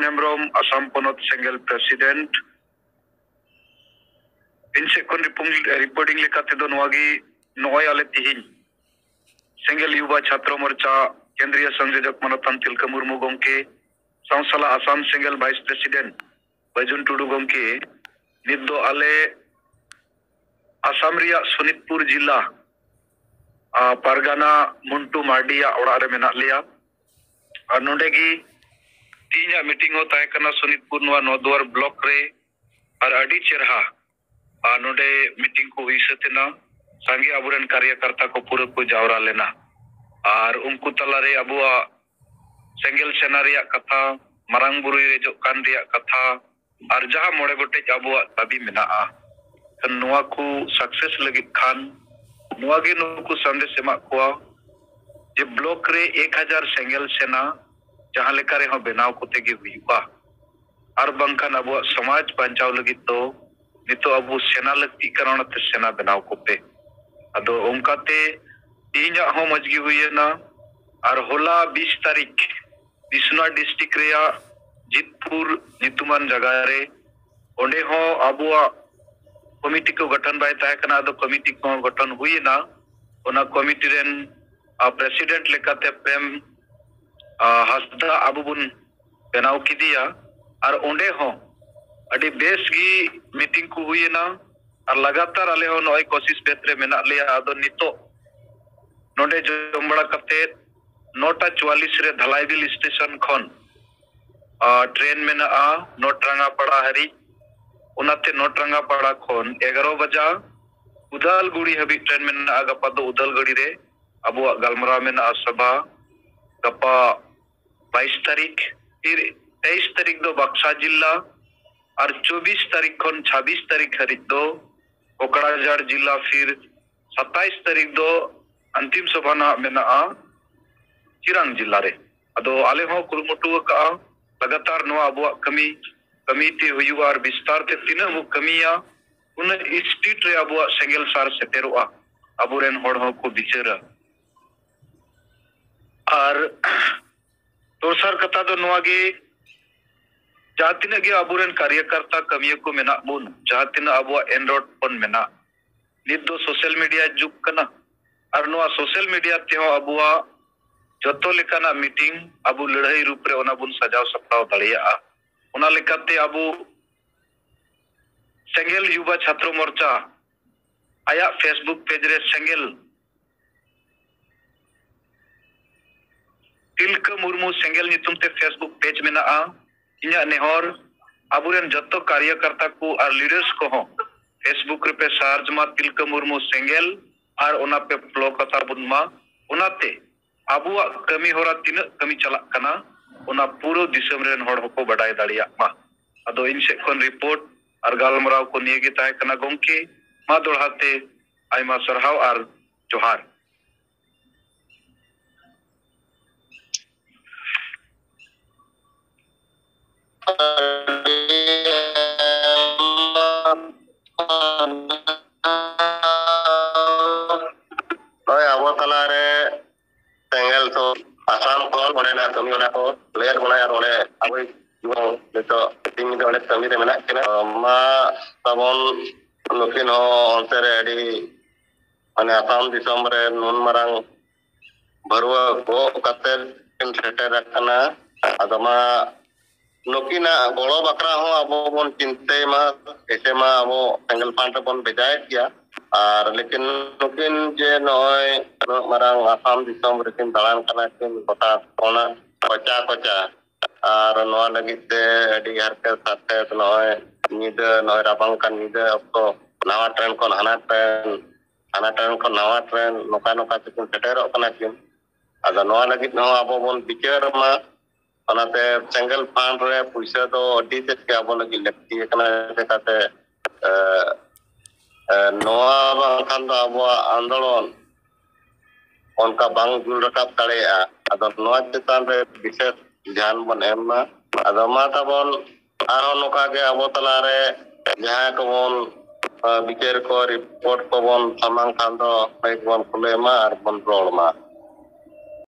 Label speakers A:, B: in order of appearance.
A: Hemrom, Assam Ponot Single President. In second reporting lekate do nwagi noy ale tihin. Single Yuba Chhatro Morcha, Kendriya Sanjojak Manatan Tilka Murmu Gomke, Sansala Assam Single Vice President, Bajun Tudu Gomke, Niddo Ale Assam Ria Sonitpur Jilla, Pargana Muntu Mardia Orare Menak Lea, Nondegi Tinya meeting hota hai kana Sonitpur Noa Nodwar block re ar adi cherha node meeting ko hui satina sangi aburan karyakarta ko pura ko jawra lena ar unku talare abua single sena reyak katha marang buru rejok kan reyak katha ar jaha mole gotej abua dabi mena'a kan noa ku success lagit khan noa ge nuku sandesh emak koa je block re 1000 single sena जहाँ लेकर यहाँ बनाव कोते के हुआ और बंकन अब समाज पंचाव लगी तो नितो अब सेना लगती कारण ते सेना बनाव कोते अदो उनकाते तीन यहाँ मजगी हुई है ना और होला 20 तारीख बिस्ना डिस्ट्रिक्ट रेया जितपुर नितुमान जगह रे ओंडे हो अब कमिटी को गठन बाय ताय कना अदो कमिटी को गठन हुई ना ओना कमिटी रेन प्रेसिडेंट लेकाते प्रेम हस्दा अबुबुन बनाव किदिया और ओंडे हो अडी बेस गी मीटिंग को हुई ना और लगातार आले हो नय कोशिश बेतरे मेना लिया आदो नितो नोडे जमबड़ा कते 9:44 रे धलाईबिल स्टेशन खन ट्रेन मेना नोटरंगा पड़ा हरी उनाते नोटरंगा पड़ा खन 11 बजा उदलगुड़ी हबी ट्रेन मेना गपा दो उदलगुड़ी रे अबुआ गलमरा मेना सभा गपा 22 तारीख फिर 23 तारीख दो बक्सा जिला और 24 तारीख खन 26 तारीख हरित दो कोकड़ाझाड़ जिला फिर 27 तारीख दो अंतिम सभा ना मेना चिरांग जिला रे अदो आले हो कुरुमुटु का लगातार नो अबुआ कमी ते हुयुआ और विस्तार ते तिना वो कमिया उन स्ट्रीट रे अबुआ सेंगल सार सेटेरोआ अबुरेन होड़ हो को बिचरा और दोसर कथा दो नोगे जहाँ तीन गे अबुरेन कार्यकर्ता कमियों को मेना बुन जहाँ तीन अबुआ एनरोड पन मेना नित दो सोशल मीडिया जुग कना और नोआ सोशल मीडिया ते हो अबुआ जतो लेकाना मीटिंग अबु लड़ाई रूप रे ओना बुन सजाव सप्ताव दड़िया ओना लेकाते अबु सेंगल युवा छात्र मोर्चा आया फेसबुक पेज रे सेंगल तिलका मुर्मू सेंगल नितुम ते फेसबुक पेज में ना इन्या नेहर अबुरेन जत्तो कार्यकर्ता को और लीडर्स को हो फेसबुक पे सार्जमा तिलका मुर्मू सेंगल और ओना पे फ्लो कथा बुनमा ओनाते अबुआ कमी होरा तीन कमी चला कना ओना पूरो दिसम रेन होड़ होको बडाय दाड़िया मा अदो इन से कोन रिपोर्ट और गालमराव को निये गे ताय कना गोंके मा दोड़ाते आयमा सरहाव और जोहार
B: अब तलारे सेंगल तो आसाम को बने ना कमी होना को लेयर बना यार ओले अब यो तो टीम दे ओले कमी दे मेना केना मा तबन लुकिन हो onte re adi ane Assam दिसम रे नुन मारंग भरुआ को कते सेटर रखना अदमा नुकिना गोलो बकरा हो अब बन चिंते मा ऐसे मा अब सेंगल पांट बन बेजाय किया और लेकिन नुकिन जे नय मारंग आसाम दिसम रेकिन दालान कना किन गोटा कोना कोचा कोचा और नोआ लगिते अडी हरके साथे नय निदे नय राबांग kan निदे अब तो नवा ट्रेन को हाना ट्रेन को नवा ट्रेन नोका नोका तिन सेटेरो कना किन अदा नोआ लगित न अब बन बिचार मा ओनाते सेंगल फांड रे पैसा तो अडी ते के अब लगी लगती कना देखाते नोआ बांखान दो अब आंदोलन उनका बांग जुल रकाब दाड़ेया अदो नोआ चेतान रे विशेष ध्यान बन एमना अदो मा तबन आरो नोका के अब तलारे जहां को बन बिचार को रिपोर्ट को बन समांग खान दो एक बन खुले मा और बन रोल मा